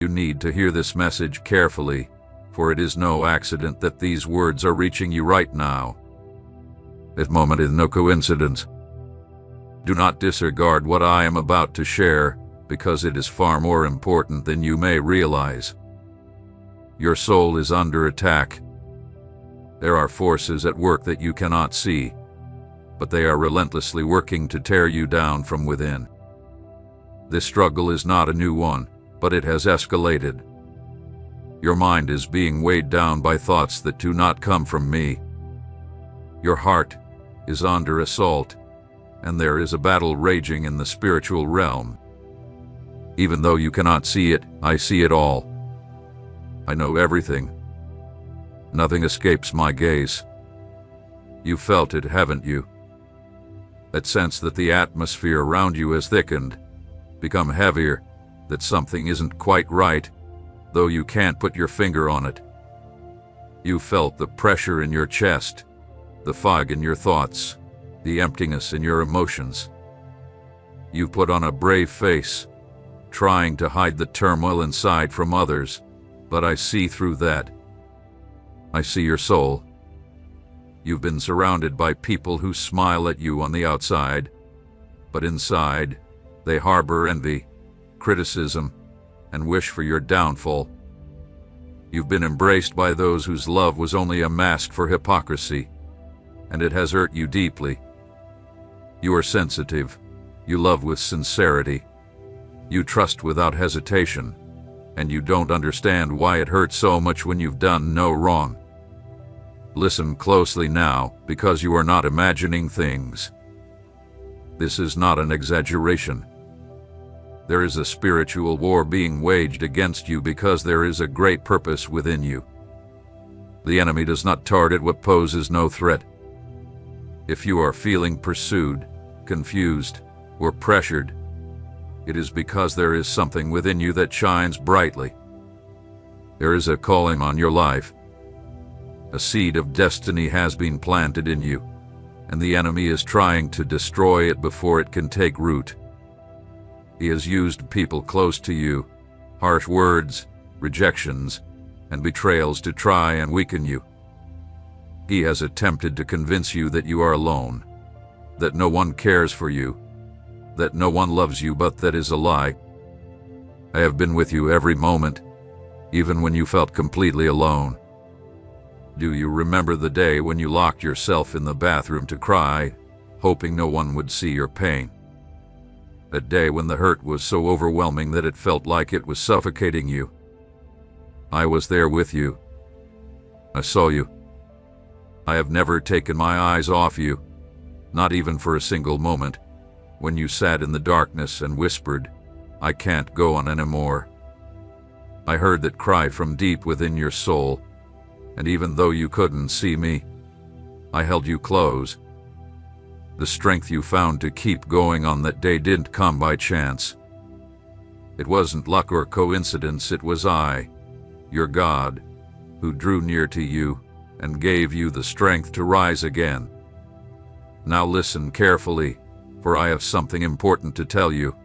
You need to hear this message carefully, for it is no accident that these words are reaching you right now. This moment is no coincidence. Do not disregard what I am about to share, because it is far more important than you may realize. Your soul is under attack. There are forces at work that you cannot see, but they are relentlessly working to tear you down from within. This struggle is not a new one, but it has escalated. Your mind is being weighed down by thoughts that do not come from me. Your heart is under assault, and there is a battle raging in the spiritual realm. Even though you cannot see it, I see it all. I know everything. Nothing escapes my gaze. You felt it, haven't you? That sense that the atmosphere around you has thickened, become heavier, that something isn't quite right, though you can't put your finger on it. You felt the pressure in your chest, the fog in your thoughts, the emptiness in your emotions. You've put on a brave face, trying to hide the turmoil inside from others, but I see through that. I see your soul. You've been surrounded by people who smile at you on the outside, but inside, they harbor envy, criticism, and wish for your downfall. You've been embraced by those whose love was only a mask for hypocrisy, and it has hurt you deeply. You are sensitive. You love with sincerity. You trust without hesitation, and you don't understand why it hurts so much when you've done no wrong. Listen closely now, because you are not imagining things. This is not an exaggeration. There is a spiritual war being waged against you because there is a great purpose within you. The enemy does not target what poses no threat. If you are feeling pursued, confused, or pressured, it is because there is something within you that shines brightly. There is a calling on your life. A seed of destiny has been planted in you, and the enemy is trying to destroy it before it can take root. He has used people close to you, harsh words, rejections, and betrayals to try and weaken you. He has attempted to convince you that you are alone, that no one cares for you, that no one loves you, but that is a lie. I have been with you every moment, even when you felt completely alone. Do you remember the day when you locked yourself in the bathroom to cry, hoping no one would see your pain? That day when the hurt was so overwhelming that it felt like it was suffocating you. I was there with you. I saw you. I have never taken my eyes off you, not even for a single moment, when you sat in the darkness and whispered, "I can't go on anymore." I heard that cry from deep within your soul, and even though you couldn't see me, I held you close. The strength you found to keep going on that day didn't come by chance. It wasn't luck or coincidence, it was I, your God, who drew near to you and gave you the strength to rise again. Now listen carefully, for I have something important to tell you.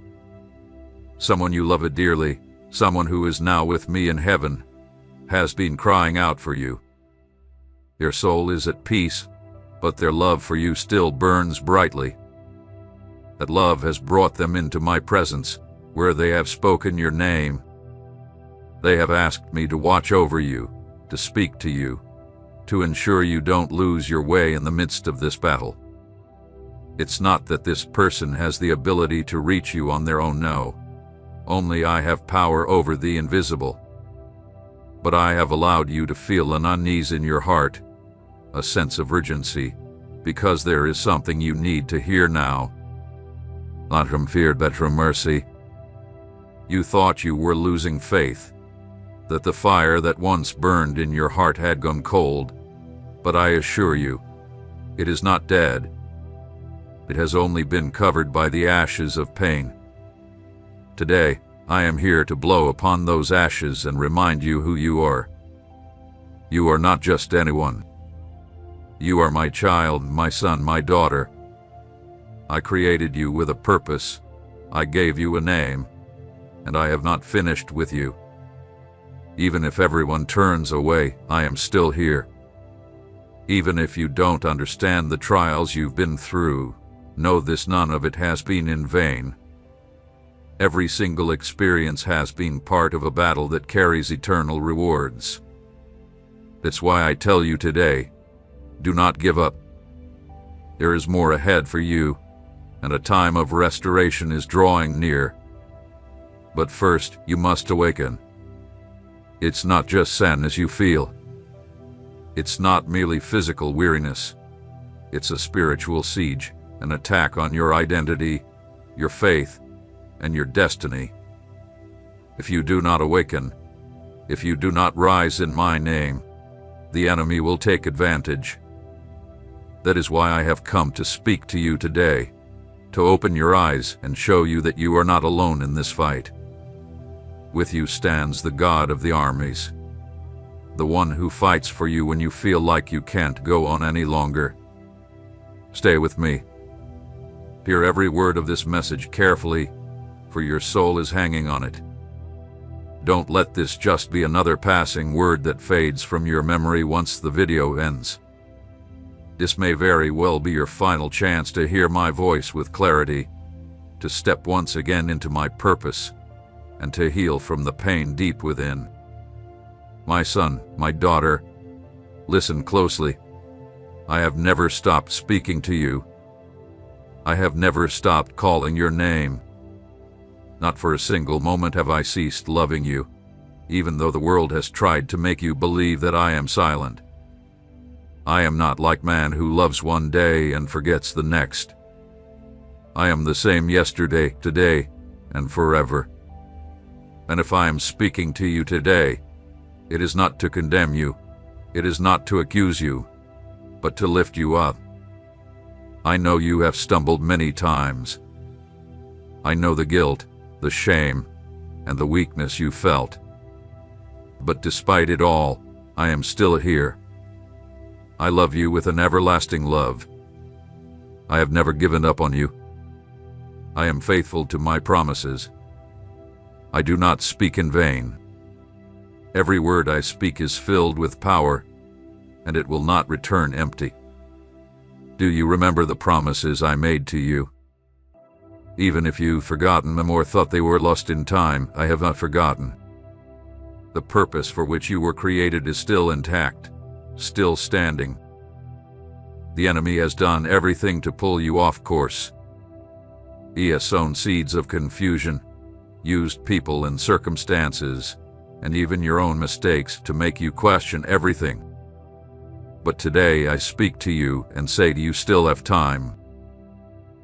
Someone you love dearly, someone who is now with me in heaven, has been crying out for you. Their soul is at peace, but their love for you still burns brightly. That love has brought them into my presence, where they have spoken your name. They have asked me to watch over you, to speak to you, to ensure you don't lose your way in the midst of this battle. It's not that this person has the ability to reach you on their own, no. Only I have power over the invisible. But I have allowed you to feel an unease in your heart, a sense of urgency, because there is something you need to hear now. Not from fear, but from mercy. You thought you were losing faith, that the fire that once burned in your heart had gone cold, but I assure you, it is not dead. It has only been covered by the ashes of pain. Today, I am here to blow upon those ashes and remind you who you are. You are not just anyone. You are my child, my son, my daughter. I created you with a purpose. I gave you a name, and I have not finished with you. Even if everyone turns away, I am still here. Even if you don't understand the trials you've been through, know this: none of it has been in vain. Every single experience has been part of a battle that carries eternal rewards. That's why I tell you today, do not give up. There is more ahead for you, and a time of restoration is drawing near. But first, you must awaken. It's not just sadness you feel. It's not merely physical weariness. It's a spiritual siege, an attack on your identity, your faith, and your destiny. If you do not awaken, if you do not rise in my name, the enemy will take advantage. That is why I have come to speak to you today, to open your eyes and show you that you are not alone in this fight. With you stands the God of the armies, the one who fights for you when you feel like you can't go on any longer. Stay with me. Hear every word of this message carefully, for your soul is hanging on it. Don't let this just be another passing word that fades from your memory once the video ends. This may very well be your final chance to hear my voice with clarity, to step once again into my purpose, and to heal from the pain deep within. My son, my daughter, listen closely. I have never stopped speaking to you. I have never stopped calling your name. Not for a single moment have I ceased loving you, even though the world has tried to make you believe that I am silent. I am not like man who loves one day and forgets the next. I am the same yesterday, today, and forever. And if I am speaking to you today, it is not to condemn you, it is not to accuse you, but to lift you up. I know you have stumbled many times. I know the guilt, the shame, and the weakness you felt. But despite it all, I am still here. I love you with an everlasting love. I have never given up on you. I am faithful to my promises. I do not speak in vain. Every word I speak is filled with power, and it will not return empty. Do you remember the promises I made to you? Even if you've forgotten them or thought they were lost in time, I have not forgotten. The purpose for which you were created is still intact, still standing. The enemy has done everything to pull you off course. He has sown seeds of confusion, used people and circumstances, and even your own mistakes to make you question everything. But today I speak to you and say you still have time.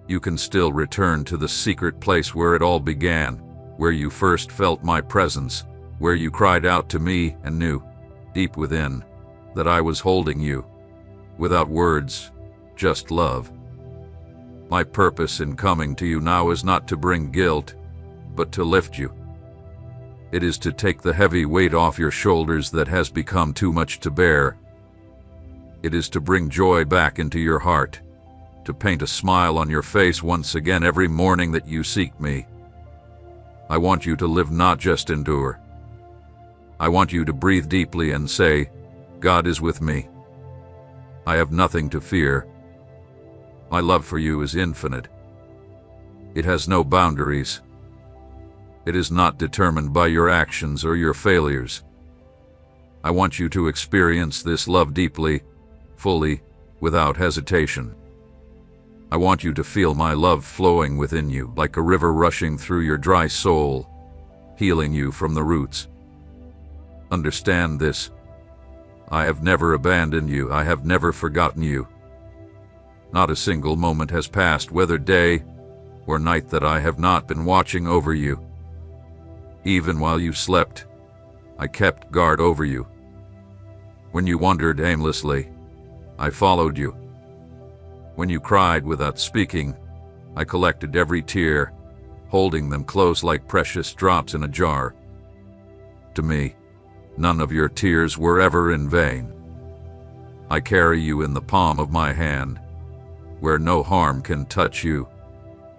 You can still return to the secret place where it all began, where you first felt my presence, where you cried out to me and knew, deep within, that I was holding you, without words, just love. My purpose in coming to you now is not to bring guilt, but to lift you. It is to take the heavy weight off your shoulders that has become too much to bear. It is to bring joy back into your heart, to paint a smile on your face once again every morning that you seek me. I want you to live, not just endure. I want you to breathe deeply and say, God is with me. I have nothing to fear. My love for you is infinite. It has no boundaries. It is not determined by your actions or your failures. I want you to experience this love deeply, fully, without hesitation. I want you to feel my love flowing within you like a river rushing through your dry soul, healing you from the roots. Understand this. I have never abandoned you. I have never forgotten you. Not a single moment has passed, whether day or night, that I have not been watching over you. Even while you slept, I kept guard over you. When you wandered aimlessly, I followed you. When you cried without speaking, I collected every tear, holding them close like precious drops in a jar. To me, none of your tears were ever in vain. I carry you in the palm of my hand, where no harm can touch you,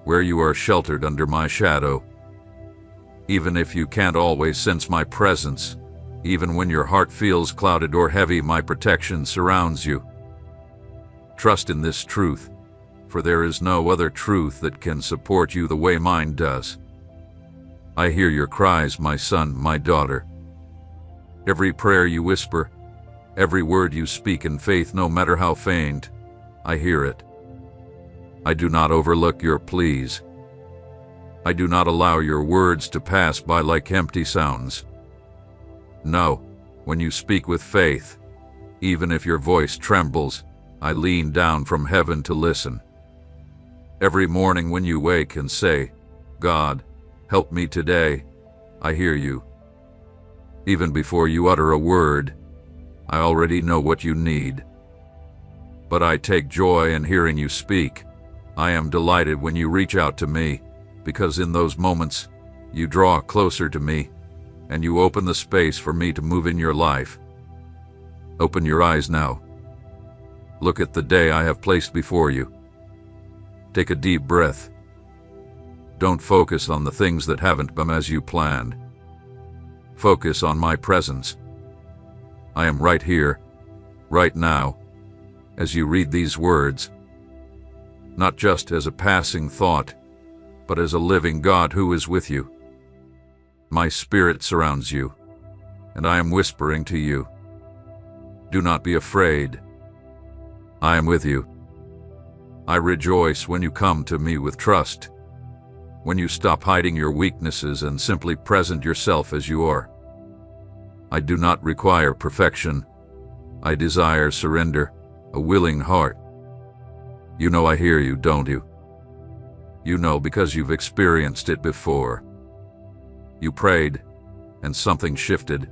where you are sheltered under my shadow. Even if you can't always sense my presence, Even when your heart feels clouded or heavy, my protection surrounds you. Trust in this truth, for there is no other truth that can support you the way mine does. I hear your cries, my son, my daughter. Every prayer you whisper, every word you speak in faith, no matter how faint, I hear it. I do not overlook your pleas. I do not allow your words to pass by like empty sounds. No, when you speak with faith, even if your voice trembles, I lean down from heaven to listen. Every morning when you wake and say, God, help me today, I hear you. Even before you utter a word, I already know what you need. But I take joy in hearing you speak. I am delighted when you reach out to me, because in those moments, you draw closer to me, and you open the space for me to move in your life. Open your eyes now. Look at the day I have placed before you. Take a deep breath. Don't focus on the things that haven't been as you planned. Focus on my presence. I am right here, right now, as you read these words, not just as a passing thought, but as a living God who is with you. My spirit surrounds you, and I am whispering to you. Do not be afraid. I am with you. I rejoice when you come to me with trust, when you stop hiding your weaknesses and simply present yourself as you are. I do not require perfection. I desire surrender, a willing heart. You know I hear you, don't you? You know because you've experienced it before. You prayed, and something shifted.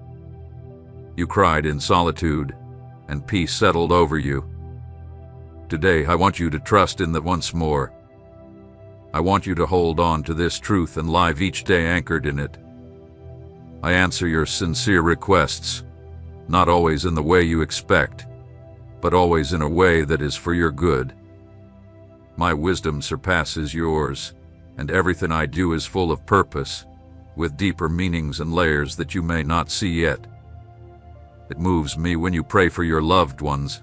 You cried in solitude, and peace settled over you. Today, I want you to trust in that once more. I want you to hold on to this truth and live each day anchored in it. I answer your sincere requests, not always in the way you expect, but always in a way that is for your good. My wisdom surpasses yours, and everything I do is full of purpose, with deeper meanings and layers that you may not see yet. It moves me when you pray for your loved ones,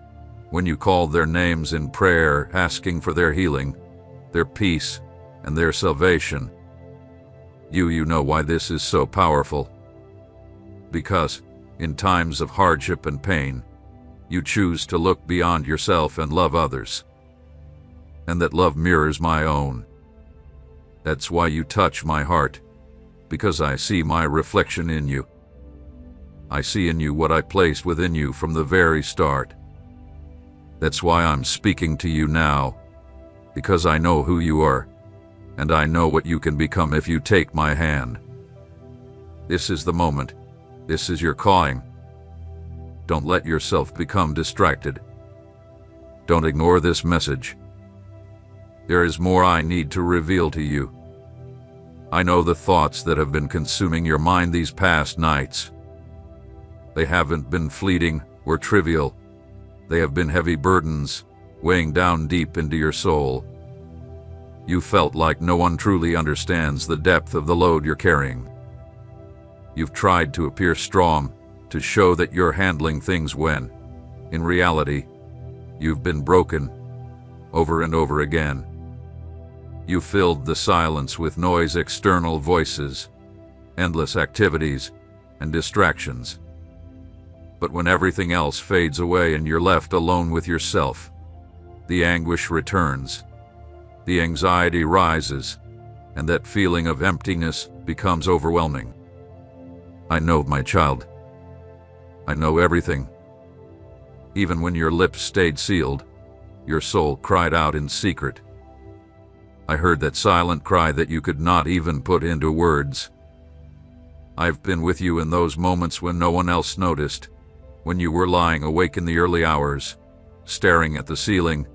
when you call their names in prayer, asking for their healing, their peace, and their salvation. You know why this is so powerful. Because, in times of hardship and pain, you choose to look beyond yourself and love others. And that love mirrors my own. That's why you touch my heart, because I see my reflection in you. I see in you what I placed within you from the very start. That's why I'm speaking to you now, because I know who you are, and I know what you can become if you take my hand. This is the moment. This is your calling. Don't let yourself become distracted. Don't ignore this message. There is more I need to reveal to you. I know the thoughts that have been consuming your mind these past nights. They haven't been fleeting or trivial. They have been heavy burdens, weighing down deep into your soul. You felt like no one truly understands the depth of the load you're carrying. You've tried to appear strong, to show that you're handling things when, in reality, you've been broken over and over again. You filled the silence with noise, external voices, endless activities, and distractions. But when everything else fades away and you're left alone with yourself, the anguish returns, the anxiety rises, and that feeling of emptiness becomes overwhelming. I know, my child. I know everything. Even when your lips stayed sealed, your soul cried out in secret. I heard that silent cry that you could not even put into words. I've been with you in those moments when no one else noticed, when you were lying awake in the early hours, staring at the ceiling,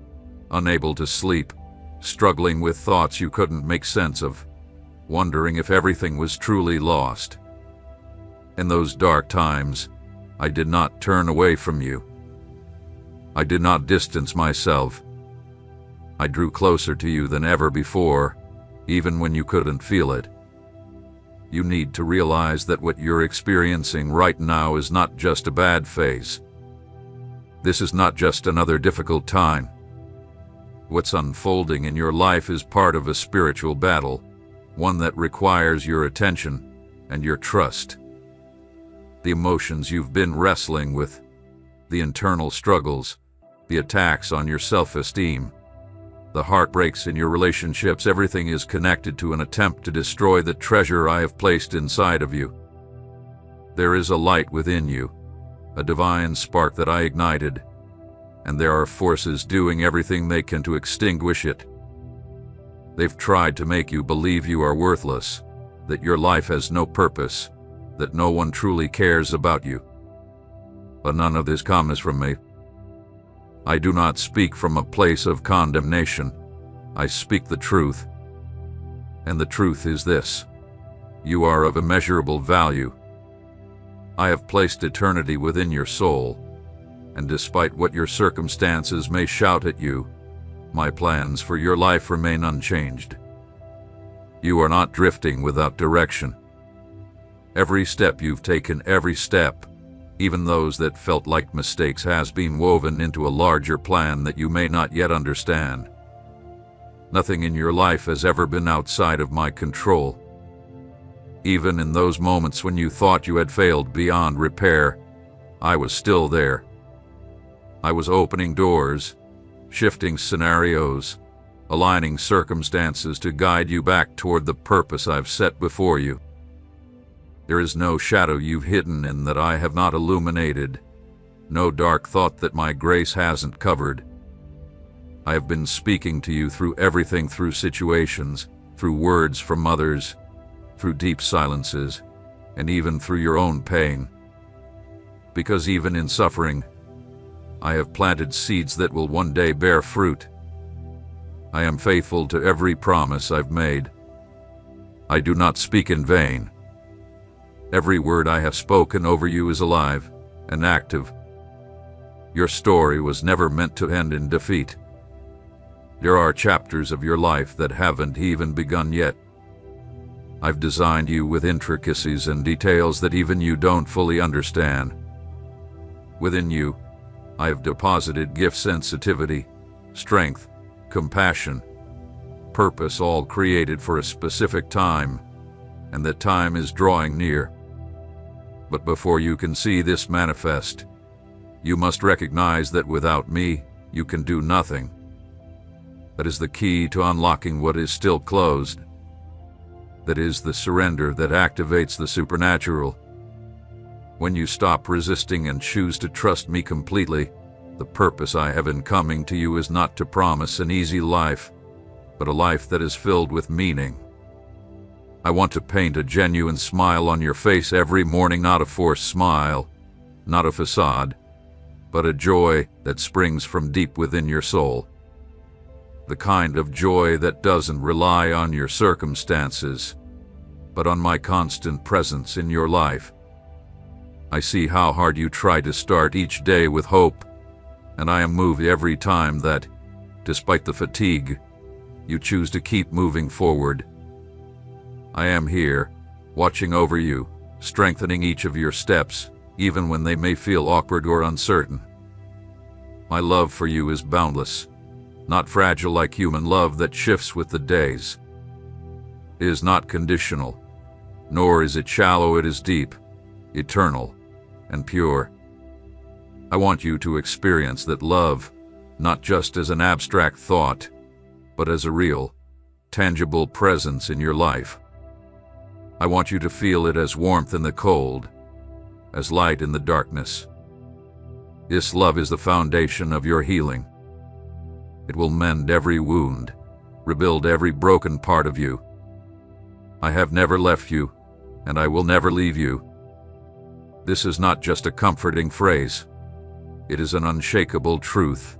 unable to sleep, struggling with thoughts you couldn't make sense of, wondering if everything was truly lost. In those dark times, I did not turn away from you. I did not distance myself. I drew closer to you than ever before, even when you couldn't feel it. you need to realize that what you're experiencing right now is not just a bad phase. This is not just another difficult time. What's unfolding in your life is part of a spiritual battle, one that requires your attention and your trust. The emotions you've been wrestling with, the internal struggles, the attacks on your self-esteem, the heartbreaks in your relationships, everything is connected to an attempt to destroy the treasure I have placed inside of you. There is a light within you, a divine spark that I ignited, and there are forces doing everything they can to extinguish it. They've tried to make you believe you are worthless, that your life has no purpose, that no one truly cares about you. But none of this comes from me. I do not speak from a place of condemnation. I speak the truth. And the truth is this: you are of immeasurable value. I have placed eternity within your soul, and despite what your circumstances may shout at you, my plans for your life remain unchanged. You are not drifting without direction. Every step you've taken, every step, even those that felt like mistakes, has been woven into a larger plan that you may not yet understand. Nothing in your life has ever been outside of my control. Even in those moments when you thought you had failed beyond repair, I was still there. I was opening doors, shifting scenarios, aligning circumstances to guide you back toward the purpose I've set before you. There is no shadow you've hidden and that I have not illuminated, no dark thought that my grace hasn't covered. I have been speaking to you through everything, through situations, through words from others, through deep silences, and even through your own pain. Because even in suffering, I have planted seeds that will one day bear fruit. I am faithful to every promise I've made. I do not speak in vain. Every word I have spoken over you is alive and active. Your story was never meant to end in defeat. There are chapters of your life that haven't even begun yet. I've designed you with intricacies and details that even you don't fully understand. Within you, I have deposited gift, sensitivity, strength, compassion, purpose, all created for a specific time, and that time is drawing near. But before you can see this manifest, you must recognize that without me, you can do nothing. That is the key to unlocking what is still closed. That is the surrender that activates the supernatural. When you stop resisting and choose to trust me completely, the purpose I have in coming to you is not to promise an easy life, but a life that is filled with meaning. I want to paint a genuine smile on your face every morning, not a forced smile, not a facade, but a joy that springs from deep within your soul. The kind of joy that doesn't rely on your circumstances, but on my constant presence in your life. I see how hard you try to start each day with hope, and I am moved every time that, despite the fatigue, you choose to keep moving forward. I am here, watching over you, strengthening each of your steps, even when they may feel awkward or uncertain. My love for you is boundless, not fragile like human love that shifts with the days. It is not conditional, nor is it shallow. It is deep, eternal, and pure. I want you to experience that love, not just as an abstract thought, but as a real, tangible presence in your life. I want you to feel it as warmth in the cold, as light in the darkness. This love is the foundation of your healing. It will mend every wound, rebuild every broken part of you. I have never left you, and I will never leave you. This is not just a comforting phrase. It is an unshakable truth.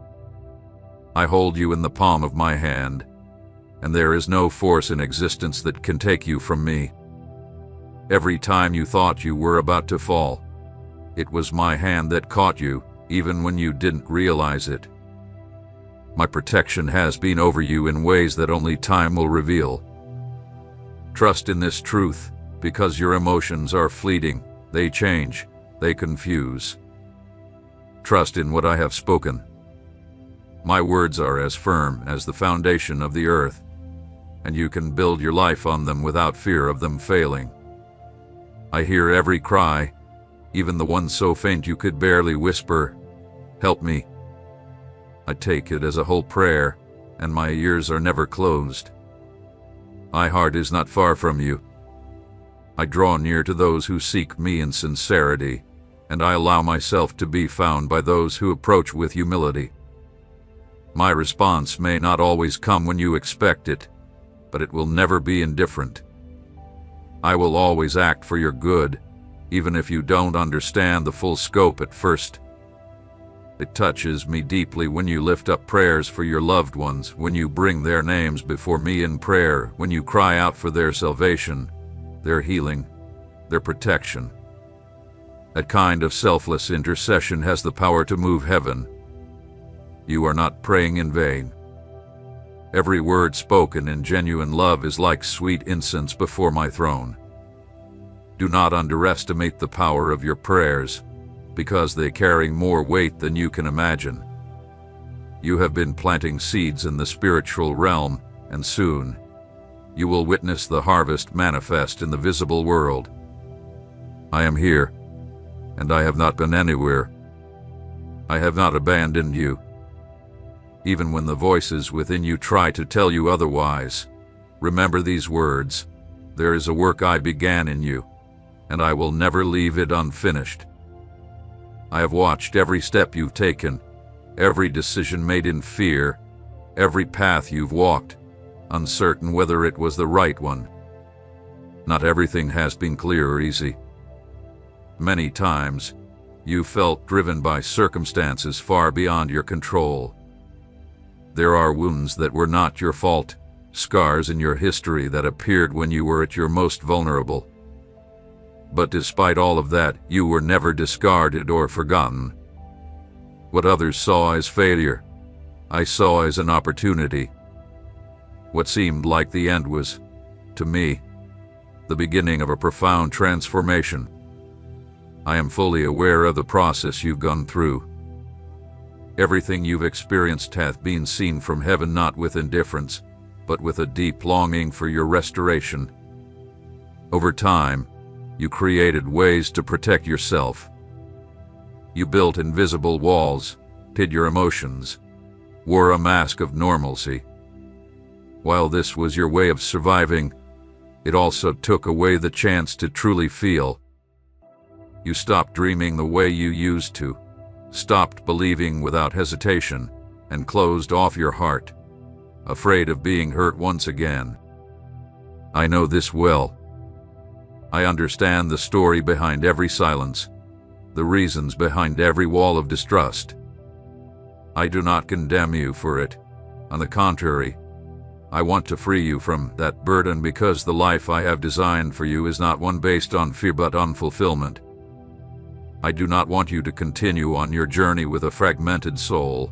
I hold you in the palm of my hand, and there is no force in existence that can take you from me. Every time you thought you were about to fall, it was my hand that caught you, even when you didn't realize it. My protection has been over you in ways that only time will reveal. Trust in this truth, because your emotions are fleeting, they change, they confuse. Trust in what I have spoken. My words are as firm as the foundation of the earth, and you can build your life on them without fear of them failing. I hear every cry, even the one so faint you could barely whisper, "Help me." I take it as a whole prayer, and my ears are never closed. My heart is not far from you. I draw near to those who seek me in sincerity, and I allow myself to be found by those who approach with humility. My response may not always come when you expect it, but it will never be indifferent. I will always act for your good, even if you don't understand the full scope at first. It touches me deeply when you lift up prayers for your loved ones, when you bring their names before me in prayer, when you cry out for their salvation, their healing, their protection. That kind of selfless intercession has the power to move heaven. You are not praying in vain. Every word spoken in genuine love is like sweet incense before my throne. Do not underestimate the power of your prayers, because they carry more weight than you can imagine. You have been planting seeds in the spiritual realm, and soon you will witness the harvest manifest in the visible world. I am here, and I have not been anywhere. I have not abandoned you. Even when the voices within you try to tell you otherwise, remember these words: there is a work I began in you, and I will never leave it unfinished. I have watched every step you've taken, every decision made in fear, every path you've walked, uncertain whether it was the right one. Not everything has been clear or easy. Many times, you felt driven by circumstances far beyond your control. There are wounds that were not your fault, scars in your history that appeared when you were at your most vulnerable. But despite all of that, you were never discarded or forgotten. What others saw as failure, I saw as an opportunity. What seemed like the end was, to me, the beginning of a profound transformation. I am fully aware of the process you've gone through. Everything you've experienced hath been seen from heaven, not with indifference, but with a deep longing for your restoration. Over time, you created ways to protect yourself. You built invisible walls, hid your emotions, wore a mask of normalcy. While this was your way of surviving, it also took away the chance to truly feel. You stopped dreaming the way you used to, stopped believing without hesitation, and closed off your heart, afraid of being hurt once again. I know this well. I understand the story behind every silence, the reasons behind every wall of distrust. I do not condemn you for it. On the contrary, I want to free you from that burden, because the life I have designed for you is not one based on fear but on fulfillment. I do not want you to continue on your journey with a fragmented soul,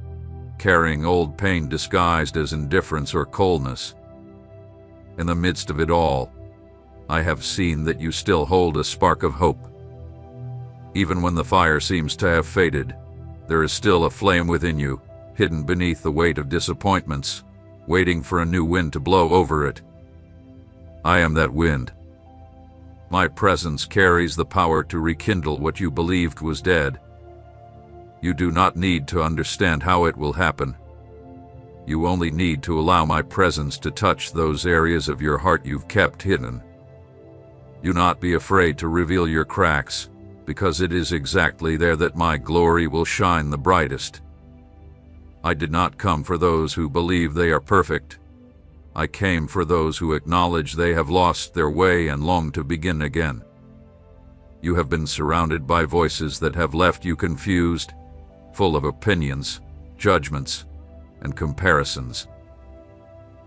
carrying old pain disguised as indifference or coldness. In the midst of it all, I have seen that you still hold a spark of hope. Even when the fire seems to have faded, there is still a flame within you, hidden beneath the weight of disappointments, waiting for a new wind to blow over it. I am that wind. My presence carries the power to rekindle what you believed was dead. You do not need to understand how it will happen. You only need to allow my presence to touch those areas of your heart you've kept hidden. Do not be afraid to reveal your cracks, because it is exactly there that my glory will shine the brightest. I did not come for those who believe they are perfect. I came for those who acknowledge they have lost their way and long to begin again. You have been surrounded by voices that have left you confused, full of opinions, judgments, and comparisons.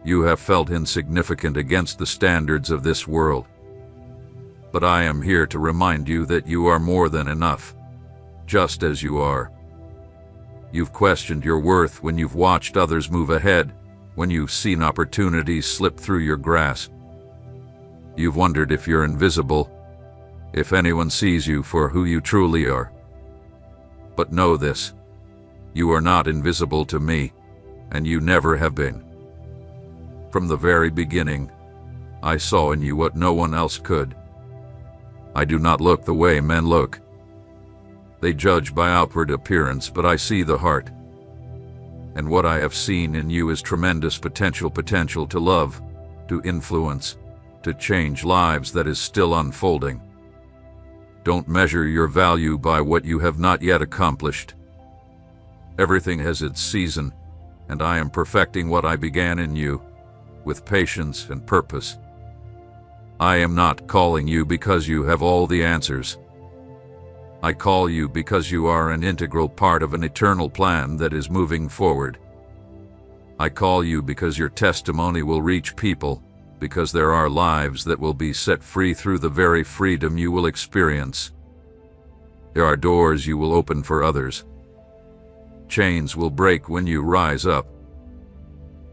You have felt insignificant against the standards of this world. But I am here to remind you that you are more than enough, just as you are. You've questioned your worth when you've watched others move ahead, when you've seen opportunities slip through your grasp. You've wondered if you're invisible, if anyone sees you for who you truly are. But know this, you are not invisible to me, and you never have been. From the very beginning, I saw in you what no one else could. I do not look the way men look. They judge by outward appearance, but I see the heart. And what I have seen in you is tremendous potential to love, to influence, to change lives that is still unfolding. Don't measure your value by what you have not yet accomplished. Everything has its season, and I am perfecting what I began in you, with patience and purpose. I am not calling you because you have all the answers. I call you because you are an integral part of an eternal plan that is moving forward. I call you because your testimony will reach people, because there are lives that will be set free through the very freedom you will experience. There are doors you will open for others. Chains will break when you rise up.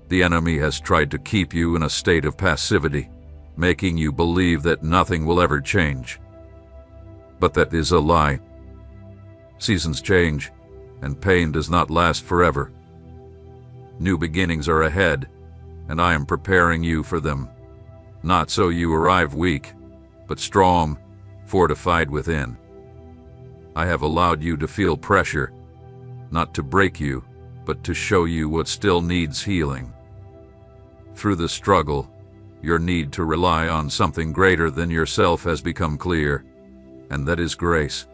The enemy has tried to keep you in a state of passivity, making you believe that nothing will ever change. But that is a lie. Seasons change, and pain does not last forever. New beginnings are ahead, and I am preparing you for them, not so you arrive weak, but strong, fortified within. I have allowed you to feel pressure, not to break you, but to show you what still needs healing. Through the struggle, your need to rely on something greater than yourself has become clear, and that is grace.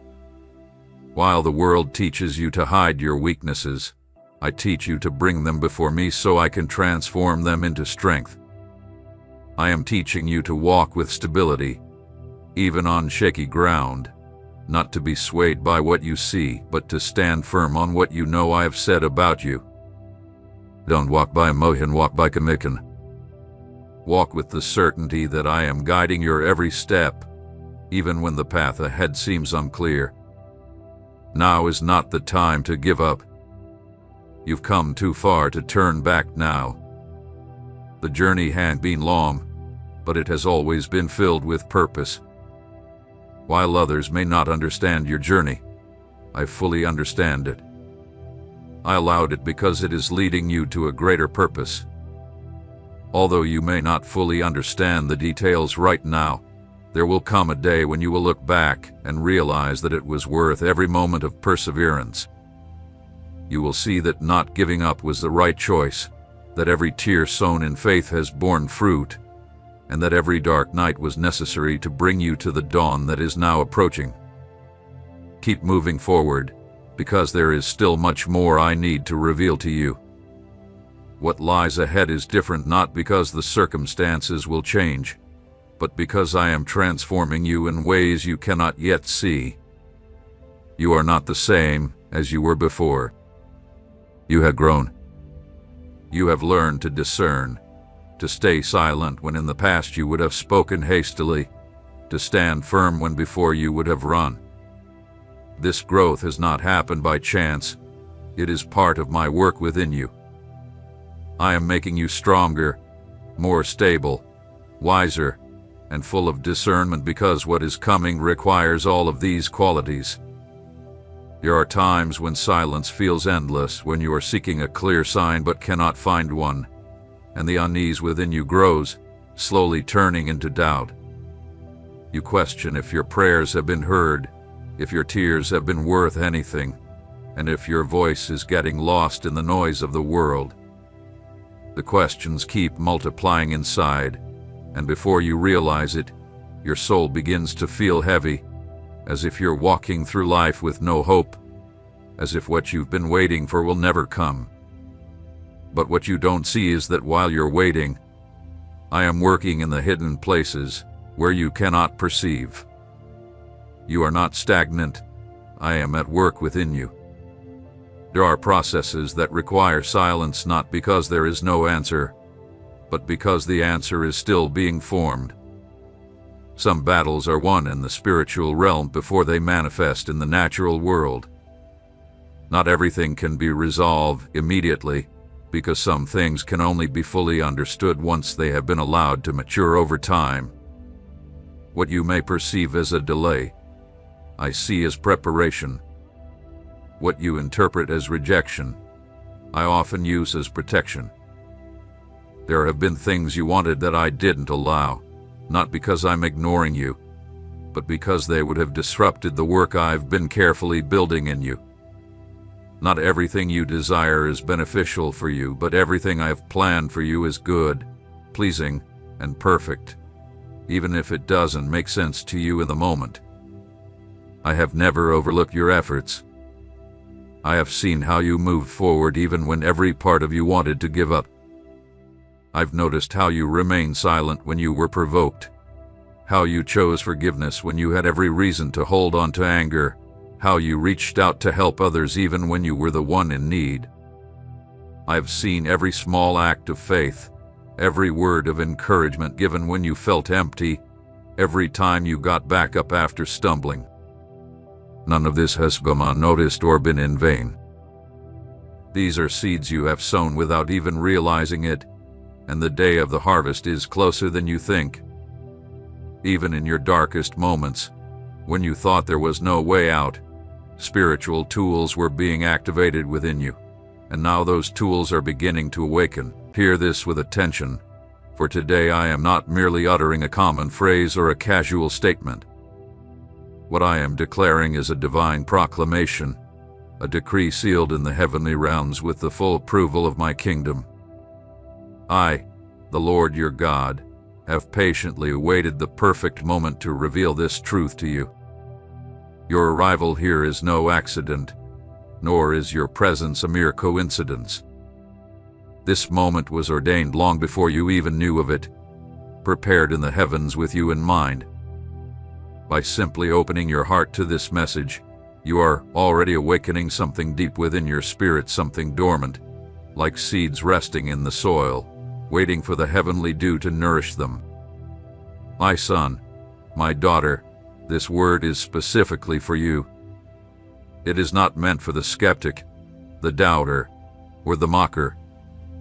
While the world teaches you to hide your weaknesses, I teach you to bring them before me so I can transform them into strength. I am teaching you to walk with stability, even on shaky ground, not to be swayed by what you see, but to stand firm on what you know I have said about you. Don't walk by emotion, walk by conviction. Walk with the certainty that I am guiding your every step, even when the path ahead seems unclear. Now is not the time to give up. You've come too far to turn back now. The journey hasn't been long, but it has always been filled with purpose. While others may not understand your journey, I fully understand it. I allowed it because it is leading you to a greater purpose. Although you may not fully understand the details right now, there will come a day when you will look back and realize that it was worth every moment of perseverance. You will see that not giving up was the right choice, that every tear sown in faith has borne fruit, and that every dark night was necessary to bring you to the dawn that is now approaching. Keep moving forward, because there is still much more I need to reveal to you. What lies ahead is different not because the circumstances will change, but because I am transforming you in ways you cannot yet see. You are not the same as you were before. You have grown. You have learned to discern, to stay silent when in the past you would have spoken hastily, to stand firm when before you would have run. This growth has not happened by chance. It is part of my work within you. I am making you stronger, more stable, wiser, and full of discernment because what is coming requires all of these qualities. There are times when silence feels endless, when you are seeking a clear sign but cannot find one, and the unease within you grows, slowly turning into doubt. You question if your prayers have been heard, if your tears have been worth anything, and if your voice is getting lost in the noise of the world. The questions keep multiplying inside, and before you realize it, your soul begins to feel heavy, as if you're walking through life with no hope, as if what you've been waiting for will never come. But what you don't see is that while you're waiting, I am working in the hidden places where you cannot perceive. You are not stagnant. I am at work within you. There are processes that require silence not because there is no answer, but because the answer is still being formed. Some battles are won in the spiritual realm before they manifest in the natural world. Not everything can be resolved immediately, because some things can only be fully understood once they have been allowed to mature over time. What you may perceive as a delay, I see as preparation. What you interpret as rejection, I often use as protection. There have been things you wanted that I didn't allow, not because I'm ignoring you, but because they would have disrupted the work I've been carefully building in you. Not everything you desire is beneficial for you, but everything I have planned for you is good, pleasing, and perfect, even if it doesn't make sense to you in the moment. I have never overlooked your efforts. I have seen how you moved forward even when every part of you wanted to give up. I've noticed how you remained silent when you were provoked, how you chose forgiveness when you had every reason to hold on to anger, how you reached out to help others even when you were the one in need. I've seen every small act of faith, every word of encouragement given when you felt empty, every time you got back up after stumbling. None of this has gone unnoticed or been in vain. These are seeds you have sown without even realizing it, and the day of the harvest is closer than you think. Even in your darkest moments, when you thought there was no way out, spiritual tools were being activated within you, and now those tools are beginning to awaken. Hear this with attention, for today I am not merely uttering a common phrase or a casual statement. What I am declaring is a divine proclamation, a decree sealed in the heavenly realms with the full approval of my kingdom. I, the Lord your God, have patiently awaited the perfect moment to reveal this truth to you. Your arrival here is no accident, nor is your presence a mere coincidence. This moment was ordained long before you even knew of it, prepared in the heavens with you in mind. By simply opening your heart to this message, you are already awakening something deep within your spirit, something dormant, like seeds resting in the soil, waiting for the heavenly dew to nourish them. My son, my daughter, this word is specifically for you. It is not meant for the skeptic, the doubter, or the mocker,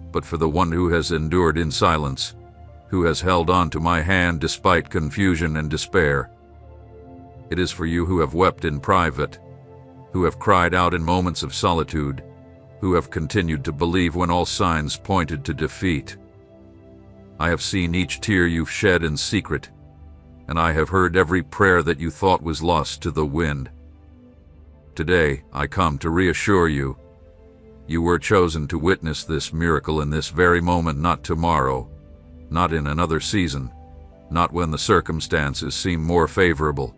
but for the one who has endured in silence, who has held on to my hand despite confusion and despair. It is for you who have wept in private, who have cried out in moments of solitude, who have continued to believe when all signs pointed to defeat. I have seen each tear you've shed in secret, and I have heard every prayer that you thought was lost to the wind. Today, I come to reassure you. You were chosen to witness this miracle in this very moment, not tomorrow, not in another season, not when the circumstances seem more favorable.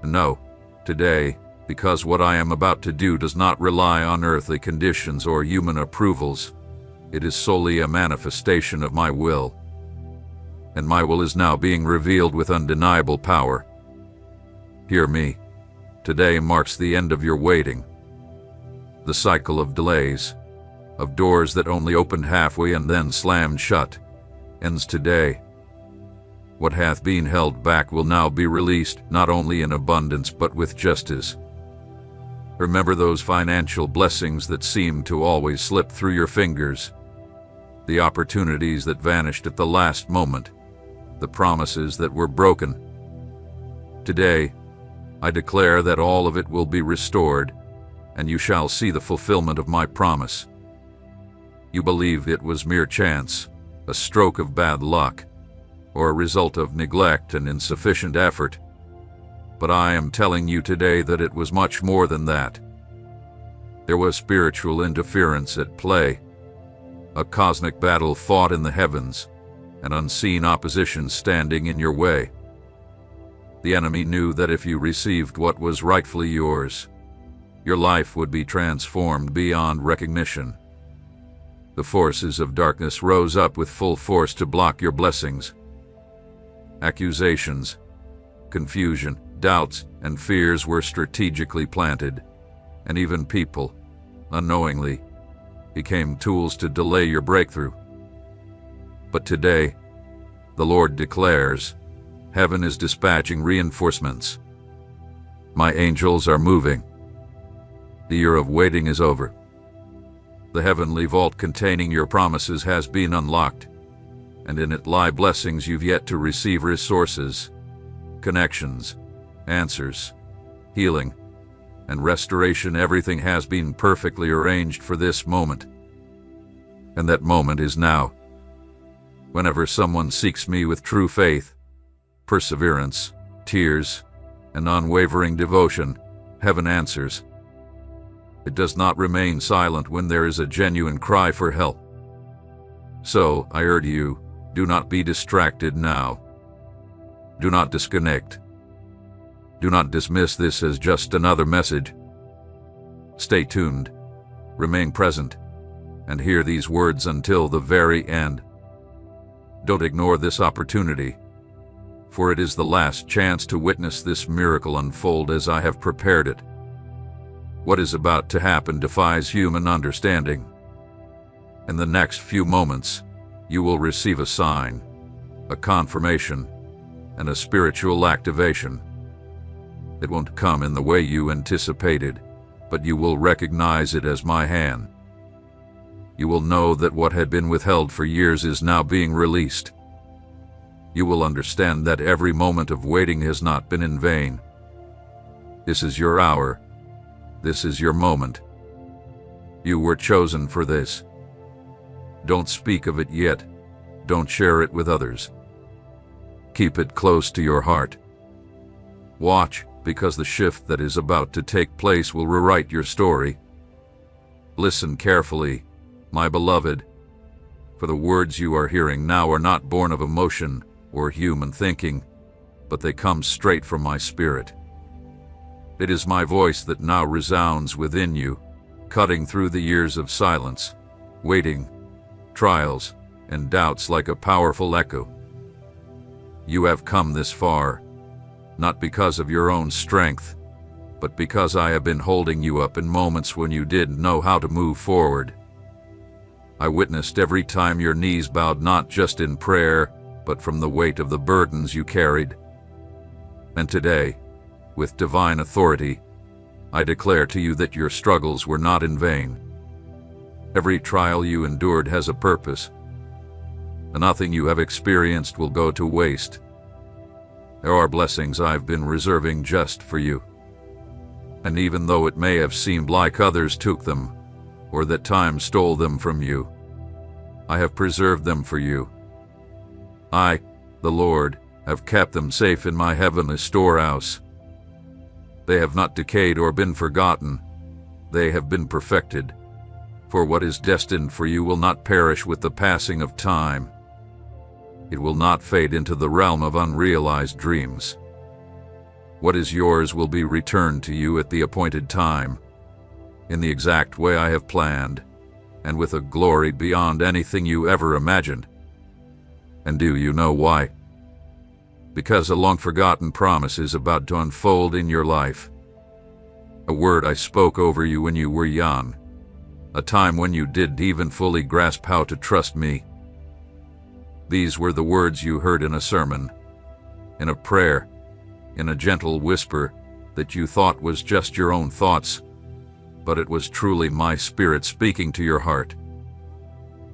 No, today, because what I am about to do does not rely on earthly conditions or human approvals. It is solely a manifestation of my will. And my will is now being revealed with undeniable power. Hear me. Today marks the end of your waiting. The cycle of delays, of doors that only opened halfway and then slammed shut, ends today. What hath been held back will now be released, not only in abundance but with justice. Remember those financial blessings that seemed to always slip through your fingers, the opportunities that vanished at the last moment, the promises that were broken. Today, I declare that all of it will be restored, and you shall see the fulfillment of my promise. You believed it was mere chance, a stroke of bad luck, or a result of neglect and insufficient effort. But I am telling you today that it was much more than that. There was spiritual interference at play, a cosmic battle fought in the heavens, an unseen opposition standing in your way. The enemy knew that if you received what was rightfully yours, your life would be transformed beyond recognition. The forces of darkness rose up with full force to block your blessings. Accusations, confusion, doubts, and fears were strategically planted, and even people, unknowingly, became tools to delay your breakthrough. But today, the Lord declares, heaven is dispatching reinforcements. My angels are moving. The year of waiting is over. The heavenly vault containing your promises has been unlocked, and in it lie blessings you've yet to receive, resources, connections, answers, healing, and restoration. Everything has been perfectly arranged for this moment. And that moment is now. Whenever someone seeks me with true faith, perseverance, tears, and unwavering devotion, heaven answers. It does not remain silent when there is a genuine cry for help. So, I urge you, do not be distracted now. Do not disconnect. Do not dismiss this as just another message. Stay tuned, remain present, and hear these words until the very end. Don't ignore this opportunity, for it is the last chance to witness this miracle unfold as I have prepared it. What is about to happen defies human understanding. In the next few moments, you will receive a sign, a confirmation, and a spiritual activation. It won't come in the way you anticipated, but you will recognize it as my hand. You will know that what had been withheld for years is now being released. You will understand that every moment of waiting has not been in vain. This is your hour. This is your moment. You were chosen for this. Don't speak of it yet. Don't share it with others. Keep it close to your heart. Watch, because the shift that is about to take place will rewrite your story. Listen carefully, my beloved, for the words you are hearing now are not born of emotion or human thinking, but they come straight from my spirit. It is my voice that now resounds within you, cutting through the years of silence, waiting, trials, and doubts like a powerful echo. You have come this far, not because of your own strength, but because I have been holding you up in moments when you didn't know how to move forward. I witnessed every time your knees bowed, not just in prayer, but from the weight of the burdens you carried. And today, with divine authority, I declare to you that your struggles were not in vain. Every trial you endured has a purpose, and nothing you have experienced will go to waste. There are blessings I've been reserving just for you. And even though it may have seemed like others took them, or that time stole them from you, I have preserved them for you. I, the Lord, have kept them safe in my heavenly storehouse. They have not decayed or been forgotten. They have been perfected. For what is destined for you will not perish with the passing of time. It will not fade into the realm of unrealized dreams. What is yours will be returned to you at the appointed time, in the exact way I have planned, and with a glory beyond anything you ever imagined. And do you know why? Because a long-forgotten promise is about to unfold in your life. A word I spoke over you when you were young, a time when you didn't even fully grasp how to trust me. These were the words you heard in a sermon, in a prayer, in a gentle whisper that you thought was just your own thoughts, but it was truly my spirit speaking to your heart.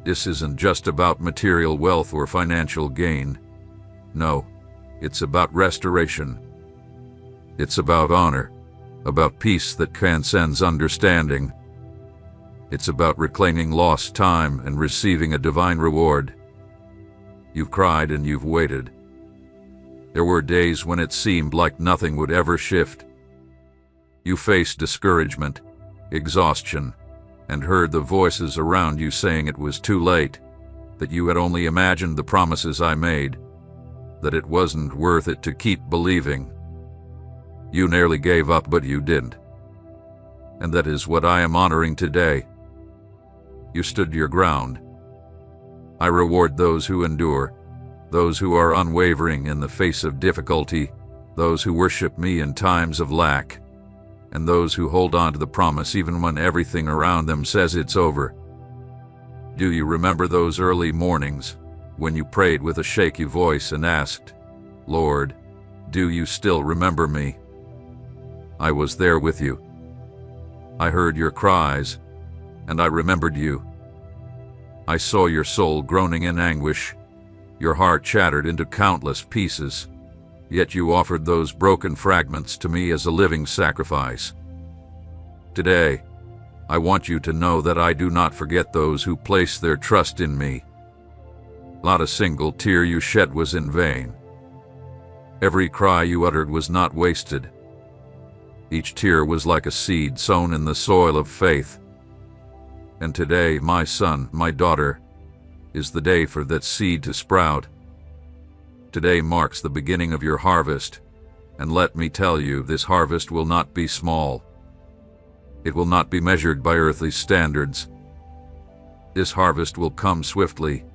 This isn't just about material wealth or financial gain. No, it's about restoration. It's about honor, about peace that transcends understanding. It's about reclaiming lost time and receiving a divine reward. You've cried and you've waited. There were days when it seemed like nothing would ever shift. You faced discouragement, exhaustion, and heard the voices around you saying it was too late, that you had only imagined the promises I made, that it wasn't worth it to keep believing. You nearly gave up, but you didn't. And that is what I am honoring today. You stood your ground. I reward those who endure, those who are unwavering in the face of difficulty, those who worship me in times of lack, and those who hold on to the promise even when everything around them says it's over. Do you remember those early mornings when you prayed with a shaky voice and asked, "Lord, do you still remember me?" I was there with you. I heard your cries, and I remembered you. I saw your soul groaning in anguish, your heart shattered into countless pieces, Yet you offered those broken fragments to me as a living sacrifice. Today, I want you to know that I do not forget those who place their trust in me. Not a single tear you shed was in vain. Every cry you uttered was not wasted. Each tear was like a seed sown in the soil of faith. And today, my son, my daughter, is the day for that seed to sprout. Today marks the beginning of your harvest, and let me tell you, this harvest will not be small. It will not be measured by earthly standards. This harvest will come swiftly,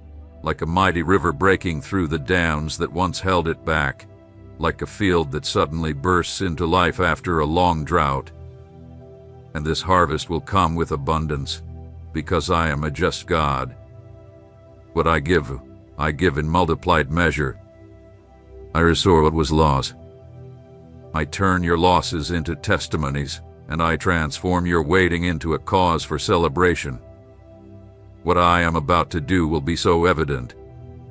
like a mighty river breaking through the dams that once held it back, like a field that suddenly bursts into life after a long drought. And this harvest will come with abundance, because I am a just God. What I give in multiplied measure. I restore what was lost. I turn your losses into testimonies, and I transform your waiting into a cause for celebration. What I am about to do will be so evident,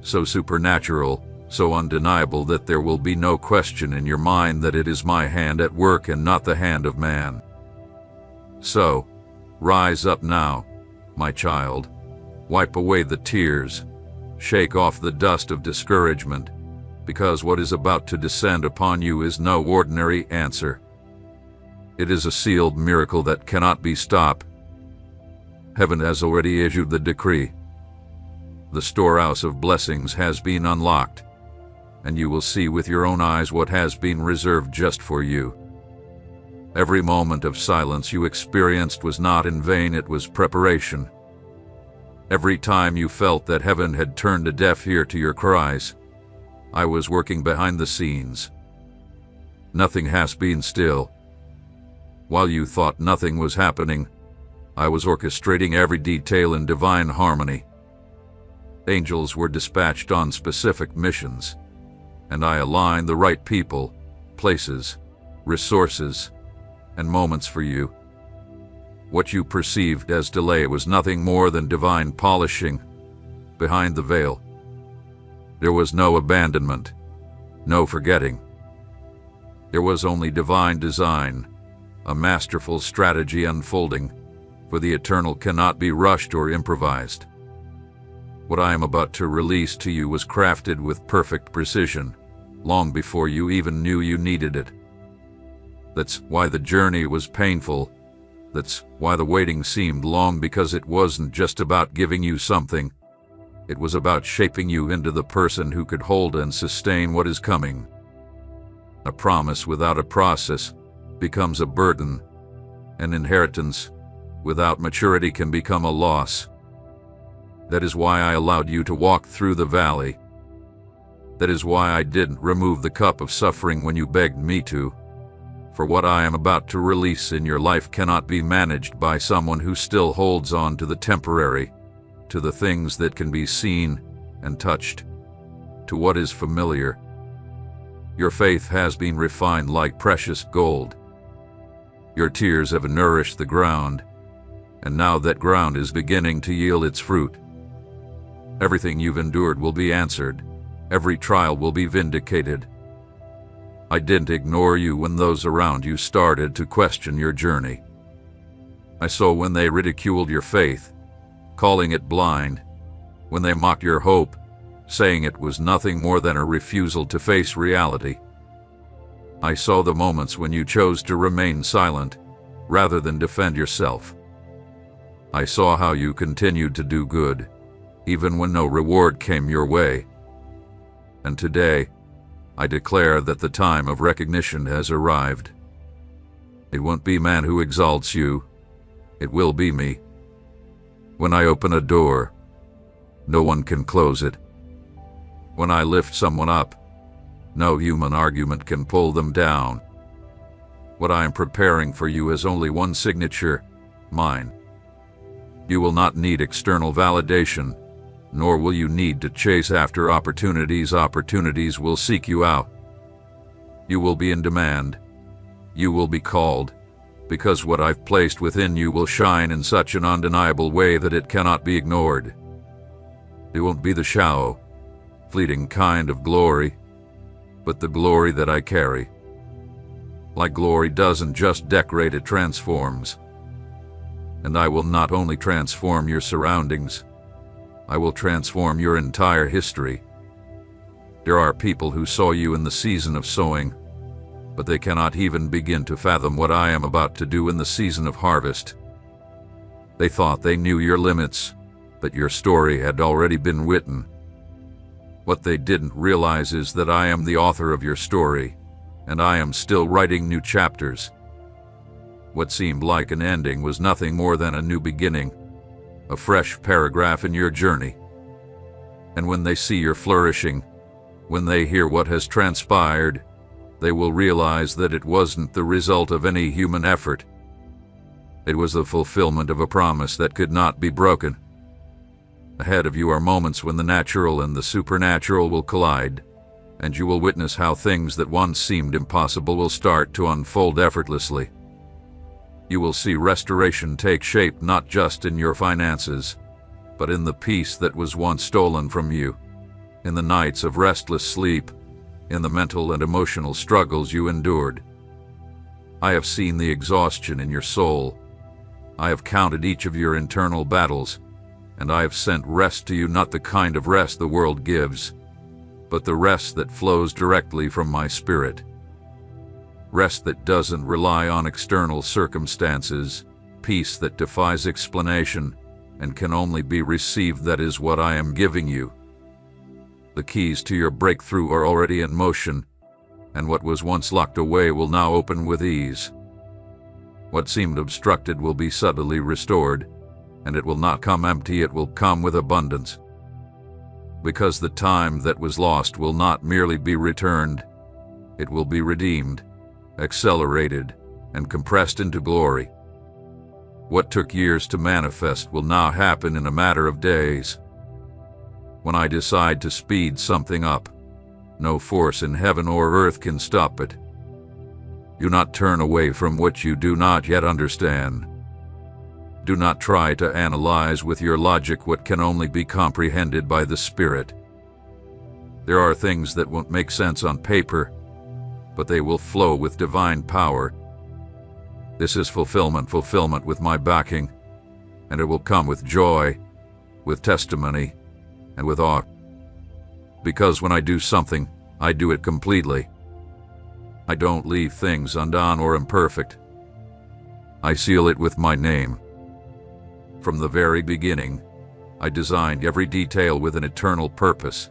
so supernatural, so undeniable that there will be no question in your mind that it is my hand at work and not the hand of man. So, rise up now, my child. Wipe away the tears. Shake off the dust of discouragement, because what is about to descend upon you is no ordinary answer. It is a sealed miracle that cannot be stopped. Heaven has already issued the decree. The storehouse of blessings has been unlocked, and you will see with your own eyes what has been reserved just for you. Every moment of silence you experienced was not in vain, it was preparation. Every time you felt that heaven had turned a deaf ear to your cries, I was working behind the scenes. Nothing has been still. While you thought nothing was happening, I was orchestrating every detail in divine harmony. Angels were dispatched on specific missions, and I aligned the right people, places, resources, and moments for you. What you perceived as delay was nothing more than divine polishing. Behind the veil, there was no abandonment, no forgetting. There was only divine design, a masterful strategy unfolding, for the eternal cannot be rushed or improvised. What I am about to release to you was crafted with perfect precision, long before you even knew you needed it. That's why the journey was painful. That's why the waiting seemed long, because it wasn't just about giving you something. It was about shaping you into the person who could hold and sustain what is coming. A promise without a process becomes a burden. An inheritance without maturity can become a loss. That is why I allowed you to walk through the valley. That is why I didn't remove the cup of suffering when you begged me to. For what I am about to release in your life cannot be managed by someone who still holds on to the temporary, to the things that can be seen and touched, to what is familiar. Your faith has been refined like precious gold. Your tears have nourished the ground, and now that ground is beginning to yield its fruit. Everything you've endured will be answered. Every trial will be vindicated. I didn't ignore you when those around you started to question your journey. I saw when they ridiculed your faith, calling it blind, when they mocked your hope, saying it was nothing more than a refusal to face reality. I saw the moments when you chose to remain silent, rather than defend yourself. I saw how you continued to do good, even when no reward came your way. And today, I declare that the time of recognition has arrived. It won't be man who exalts you, it will be me. When I open a door, no one can close it. When I lift someone up, no human argument can pull them down. What I am preparing for you is only one signature, mine. You will not need external validation, nor will you need to chase after opportunities. Opportunities will seek you out. You will be in demand. You will be called, because what I've placed within you will shine in such an undeniable way that it cannot be ignored. It won't be the shallow, fleeting kind of glory, but the glory that I carry. Like glory doesn't just decorate, it transforms. And I will not only transform your surroundings, I will transform your entire history. There are people who saw you in the season of sowing, but they cannot even begin to fathom what I am about to do in the season of harvest. They thought they knew your limits, but your story had already been written. What they didn't realize is that I am the author of your story, and I am still writing new chapters. What seemed like an ending was nothing more than a new beginning, a fresh paragraph in your journey. And when they see your flourishing, when they hear what has transpired, they will realize that it wasn't the result of any human effort. It was the fulfillment of a promise that could not be broken. Ahead of you are moments when the natural and the supernatural will collide, and you will witness how things that once seemed impossible will start to unfold effortlessly. You will see restoration take shape not just in your finances, but in the peace that was once stolen from you, in the nights of restless sleep, in the mental and emotional struggles you endured. I have seen the exhaustion in your soul. I have counted each of your internal battles, and I have sent rest to you, not the kind of rest the world gives, but the rest that flows directly from my spirit. Rest that doesn't rely on external circumstances, peace that defies explanation and can only be received. That is what I am giving you. The keys to your breakthrough are already in motion, and what was once locked away will now open with ease. What seemed obstructed will be subtly restored, and it will not come empty, it will come with abundance. Because the time that was lost will not merely be returned, it will be redeemed, accelerated, and compressed into glory. What took years to manifest will now happen in a matter of days. When I decide to speed something up, no force in heaven or earth can stop it. Do not turn away from what you do not yet understand. Do not try to analyze with your logic what can only be comprehended by the Spirit. There are things that won't make sense on paper, but they will flow with divine power. This is fulfillment with my backing, and it will come with joy, with testimony, and with awe. Because when I do something, I do it completely. I don't leave things undone or imperfect. I seal it with my name. From the very beginning, I designed every detail with an eternal purpose.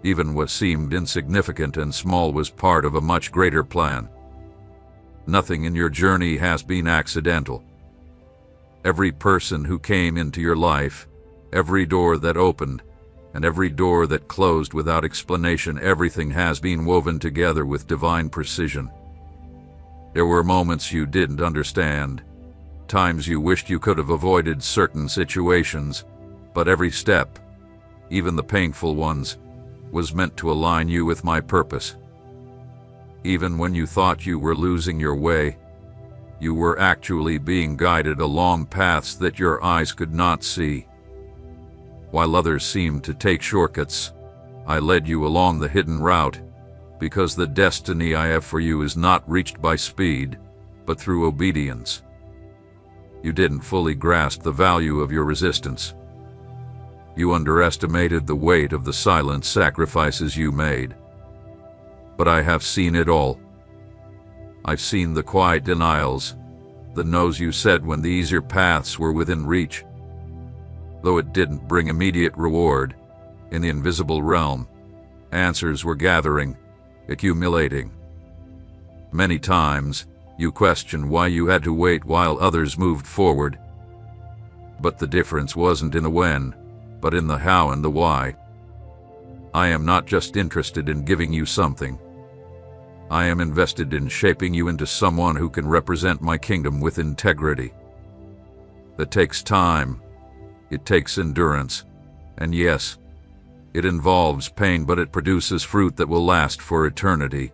Even what seemed insignificant and small was part of a much greater plan. Nothing in your journey has been accidental. Every person who came into your life, every door that opened, and every door that closed without explanation, everything has been woven together with divine precision. There were moments you didn't understand, times you wished you could have avoided certain situations, but every step, even the painful ones, was meant to align you with my purpose. Even when you thought you were losing your way, you were actually being guided along paths that your eyes could not see. While others seemed to take shortcuts, I led you along the hidden route, because the destiny I have for you is not reached by speed, but through obedience. You didn't fully grasp the value of your resistance. You underestimated the weight of the silent sacrifices you made. But I have seen it all. I've seen the quiet denials, the no's you said when the easier paths were within reach. Though it didn't bring immediate reward, in the invisible realm, answers were gathering, accumulating. Many times, you questioned why you had to wait while others moved forward. But the difference wasn't in the when, but in the how and the why. I am not just interested in giving you something. I am invested in shaping you into someone who can represent my kingdom with integrity. That takes time. It takes endurance. And yes, it involves pain, but it produces fruit that will last for eternity.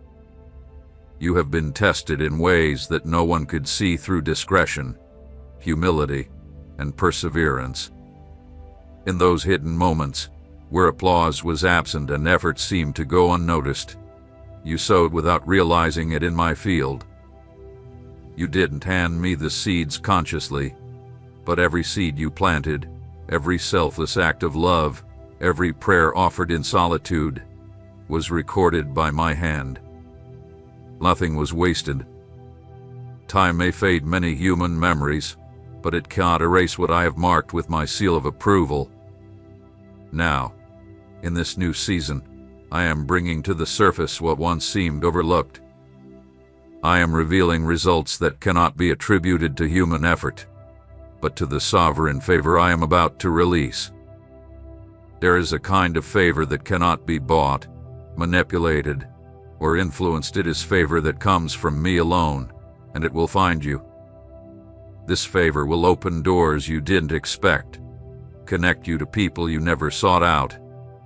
You have been tested in ways that no one could see through discretion, humility, and perseverance. In those hidden moments, where applause was absent and effort seemed to go unnoticed, You sowed without realizing it in my field. You didn't hand me the seeds consciously, but every seed you planted, every selfless act of love, every prayer offered in solitude, was recorded by my hand. Nothing was wasted. Time may fade many human memories, but it cannot erase what I have marked with my seal of approval. Now, in this new season, I am bringing to the surface what once seemed overlooked. I am revealing results that cannot be attributed to human effort, but to the sovereign favor I am about to release. There is a kind of favor that cannot be bought, manipulated, or influenced. It is favor that comes from me alone, and it will find you. This favor will open doors you didn't expect, connect you to people you never sought out,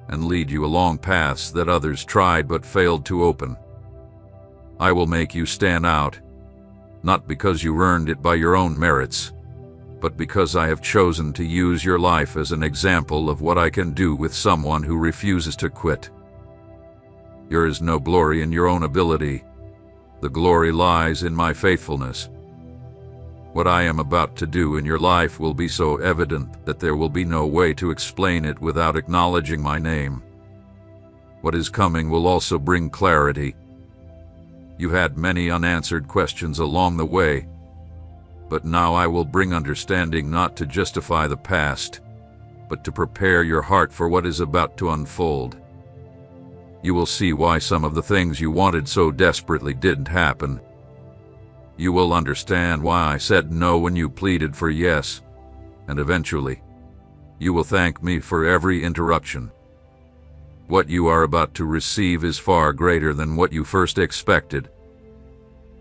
and lead you along paths that others tried but failed to open. I will make you stand out, not because you earned it by your own merits, but because I have chosen to use your life as an example of what I can do with someone who refuses to quit. There is no glory in your own ability. The glory lies in my faithfulness. What I am about to do in your life will be so evident that there will be no way to explain it without acknowledging my name. What is coming will also bring clarity. You had many unanswered questions along the way, but now I will bring understanding, not to justify the past, but to prepare your heart for what is about to unfold. You will see why some of the things you wanted so desperately didn't happen. You will understand why I said no when you pleaded for yes, and eventually, you will thank me for every interruption. What you are about to receive is far greater than what you first expected.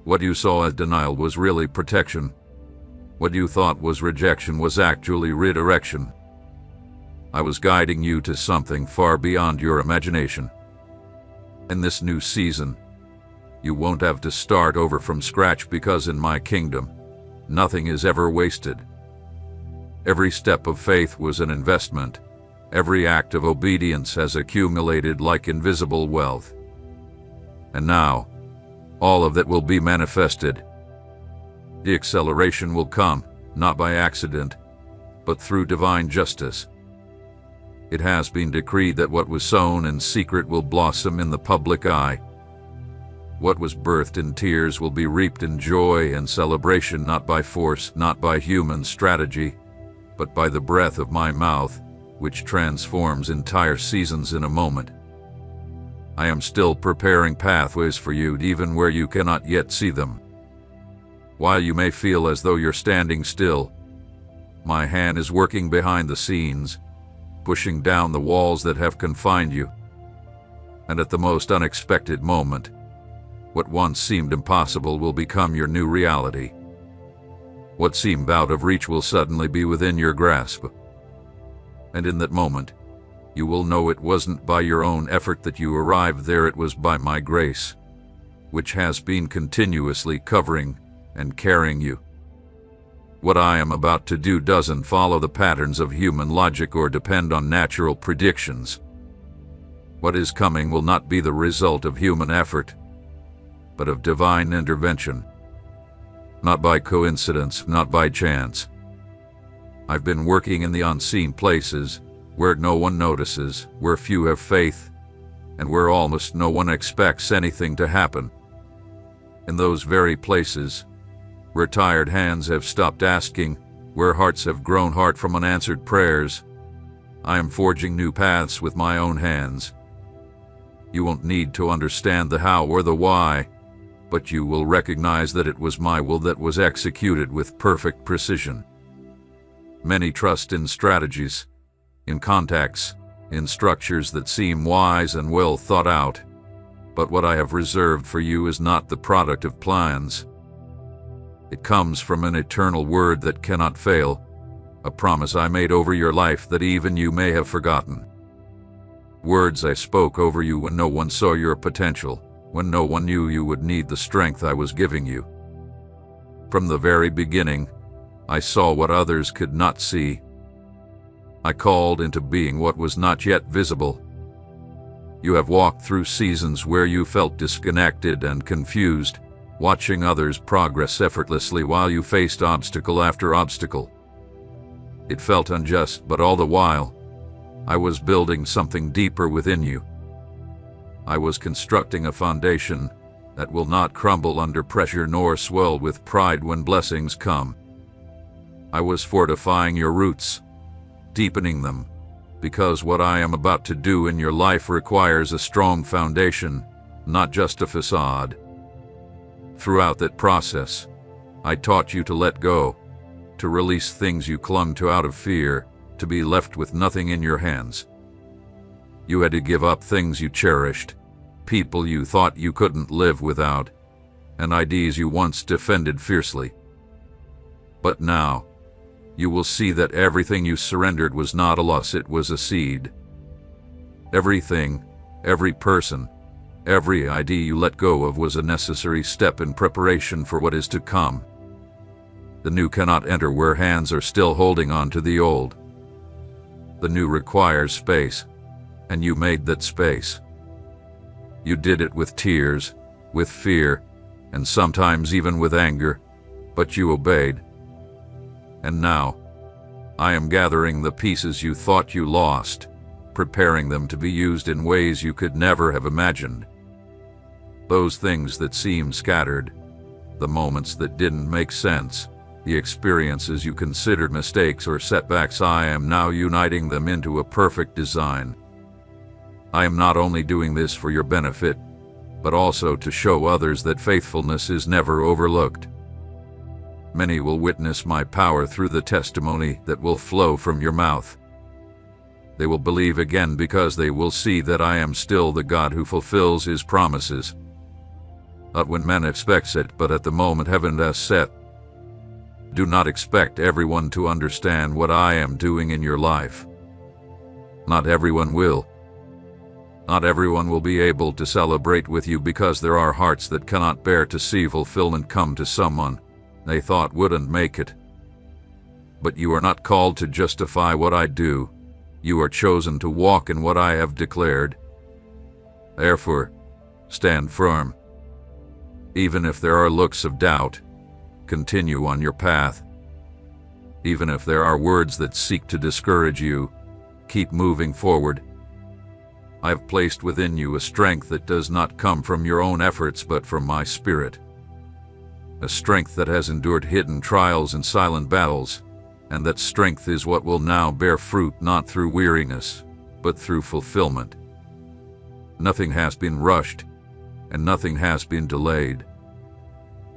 What you saw as denial was really protection. What you thought was rejection was actually redirection. I was guiding you to something far beyond your imagination. In this new season, you won't have to start over from scratch, because in my kingdom, nothing is ever wasted. Every step of faith was an investment. Every act of obedience has accumulated like invisible wealth. And now, all of that will be manifested. The acceleration will come, not by accident, but through divine justice. It has been decreed that what was sown in secret will blossom in the public eye. What was birthed in tears will be reaped in joy and celebration, not by force, not by human strategy, but by the breath of my mouth, which transforms entire seasons in a moment. I am still preparing pathways for you, even where you cannot yet see them. While you may feel as though you're standing still, my hand is working behind the scenes, pushing down the walls that have confined you. And at the most unexpected moment, what once seemed impossible will become your new reality. What seemed out of reach will suddenly be within your grasp. And in that moment, you will know it wasn't by your own effort that you arrived there, it was by my grace, which has been continuously covering and carrying you. What I am about to do doesn't follow the patterns of human logic or depend on natural predictions. What is coming will not be the result of human effort, but of divine intervention. Not by coincidence, not by chance. I've been working in the unseen places, where no one notices, where few have faith, and where almost no one expects anything to happen. In those very places, where tired hands have stopped asking, where hearts have grown hard from unanswered prayers, I am forging new paths with my own hands. You won't need to understand the how or the why, but you will recognize that it was my will that was executed with perfect precision. Many trust in strategies, in contacts, in structures that seem wise and well thought out, but what I have reserved for you is not the product of plans. It comes from an eternal word that cannot fail, a promise I made over your life that even you may have forgotten. Words I spoke over you when no one saw your potential, when no one knew you would need the strength I was giving you. From the very beginning, I saw what others could not see. I called into being what was not yet visible. You have walked through seasons where you felt disconnected and confused, watching others progress effortlessly while you faced obstacle after obstacle. It felt unjust, but all the while, I was building something deeper within you. I was constructing a foundation that will not crumble under pressure nor swell with pride when blessings come. I was fortifying your roots, deepening them, because what I am about to do in your life requires a strong foundation, not just a facade. Throughout that process, I taught you to let go, to release things you clung to out of fear, to be left with nothing in your hands. You had to give up things you cherished, people you thought you couldn't live without, and ideas you once defended fiercely. But now, you will see that everything you surrendered was not a loss, it was a seed. Everything, every person, every idea you let go of was a necessary step in preparation for what is to come. The new cannot enter where hands are still holding on to the old. The new requires space, and you made that space. You did it with tears, with fear, and sometimes even with anger, but you obeyed. And now, I am gathering the pieces you thought you lost, preparing them to be used in ways you could never have imagined. Those things that seemed scattered, the moments that didn't make sense, the experiences you considered mistakes or setbacks, I am now uniting them into a perfect design. I am not only doing this for your benefit, but also to show others that faithfulness is never overlooked. Many will witness my power through the testimony that will flow from your mouth. They will believe again because they will see that I am still the God who fulfills His promises. Not when man expects it, but at the moment heaven has set. Do not expect everyone to understand what I am doing in your life. Not everyone will. Not everyone will be able to celebrate with you because there are hearts that cannot bear to see fulfillment come to someone they thought wouldn't make it. But you are not called to justify what I do. You are chosen to walk in what I have declared. Therefore, stand firm. Even if there are looks of doubt, continue on your path. Even if there are words that seek to discourage you, keep moving forward. I have placed within you a strength that does not come from your own efforts but from my Spirit. A strength that has endured hidden trials and silent battles, and that strength is what will now bear fruit not through weariness, but through fulfillment. Nothing has been rushed, and nothing has been delayed.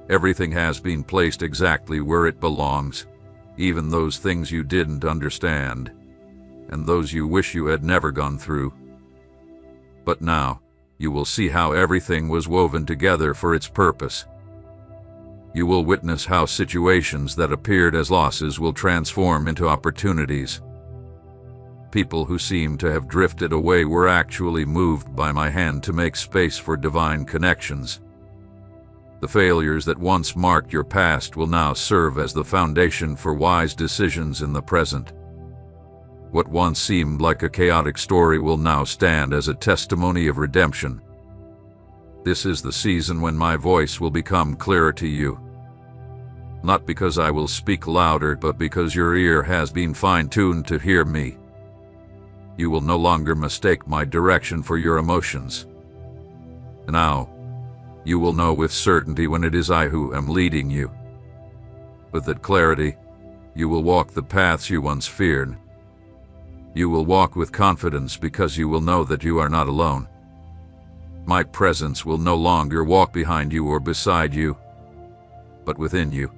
Everything has been placed exactly where it belongs, even those things you didn't understand, and those you wish you had never gone through. But now, you will see how everything was woven together for its purpose. You will witness how situations that appeared as losses will transform into opportunities. People who seemed to have drifted away were actually moved by my hand to make space for divine connections. The failures that once marked your past will now serve as the foundation for wise decisions in the present. What once seemed like a chaotic story will now stand as a testimony of redemption. This is the season when my voice will become clearer to you. Not because I will speak louder, but because your ear has been fine-tuned to hear me. You will no longer mistake my direction for your emotions. Now, you will know with certainty when it is I who am leading you. With that clarity, you will walk the paths you once feared. You will walk with confidence because you will know that you are not alone. My presence will no longer walk behind you or beside you, but within you.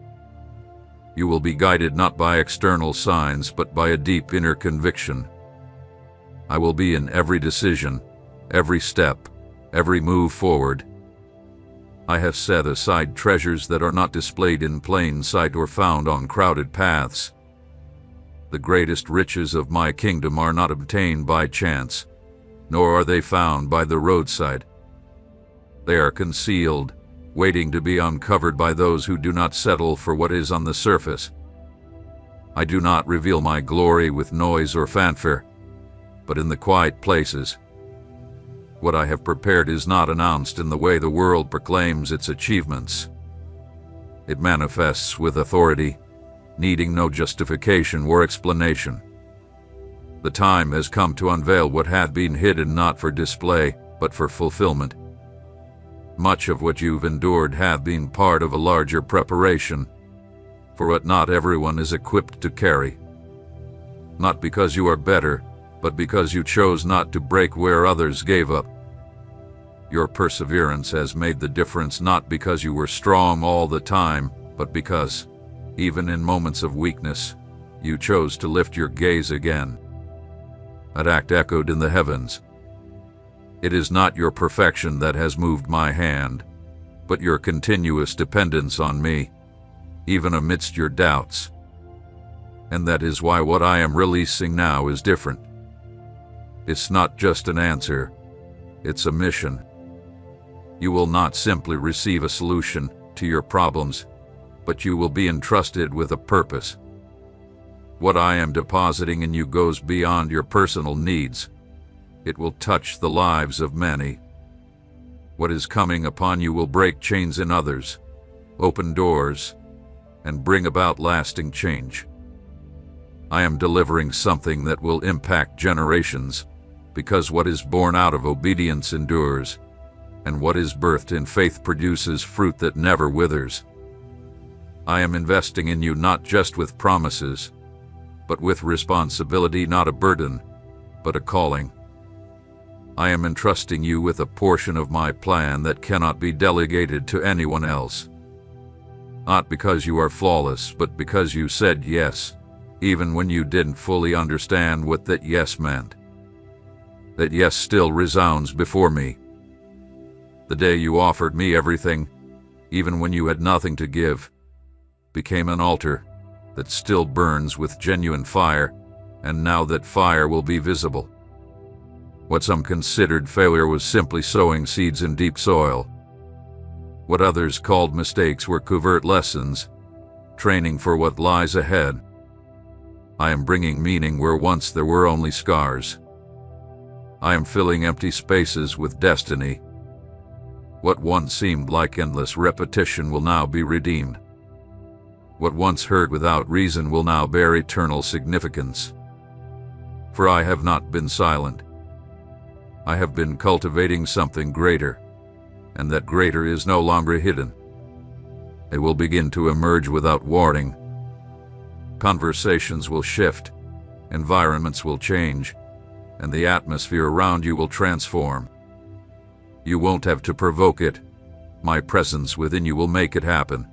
You will be guided not by external signs, but by a deep inner conviction. I will be in every decision, every step, every move forward. I have set aside treasures that are not displayed in plain sight or found on crowded paths. The greatest riches of my kingdom are not obtained by chance, nor are they found by the roadside. They are concealed, waiting to be uncovered by those who do not settle for what is on the surface. I do not reveal my glory with noise or fanfare, but in the quiet places. What I have prepared is not announced in the way the world proclaims its achievements. It manifests with authority, needing no justification or explanation. The time has come to unveil what had been hidden, not for display, but for fulfillment. Much of what you've endured have been part of a larger preparation, for what not everyone is equipped to carry. Not because you are better, but because you chose not to break where others gave up. Your perseverance has made the difference, not because you were strong all the time, but because, even in moments of weakness, you chose to lift your gaze again. That act echoed in the heavens. It is not your perfection that has moved my hand, but your continuous dependence on me, even amidst your doubts. And that is why what I am releasing now is different. It's not just an answer, it's a mission. You will not simply receive a solution to your problems, but you will be entrusted with a purpose. What I am depositing in you goes beyond your personal needs. It will touch the lives of many. What is coming upon you will break chains in others, open doors, and bring about lasting change. I am delivering something that will impact generations, because what is born out of obedience endures, and what is birthed in faith produces fruit that never withers. I am investing in you not just with promises, but with responsibility, not a burden, but a calling. I am entrusting you with a portion of my plan that cannot be delegated to anyone else. Not because you are flawless, but because you said yes, even when you didn't fully understand what that yes meant. That yes still resounds before me. The day you offered me everything, even when you had nothing to give, became an altar that still burns with genuine fire, and now that fire will be visible. What some considered failure was simply sowing seeds in deep soil. What others called mistakes were covert lessons, training for what lies ahead. I am bringing meaning where once there were only scars. I am filling empty spaces with destiny. What once seemed like endless repetition will now be redeemed. What once heard without reason will now bear eternal significance. For I have not been silent. I have been cultivating something greater, and that greater is no longer hidden. It will begin to emerge without warning. Conversations will shift, environments will change, and the atmosphere around you will transform. You won't have to provoke it. My presence within you will make it happen.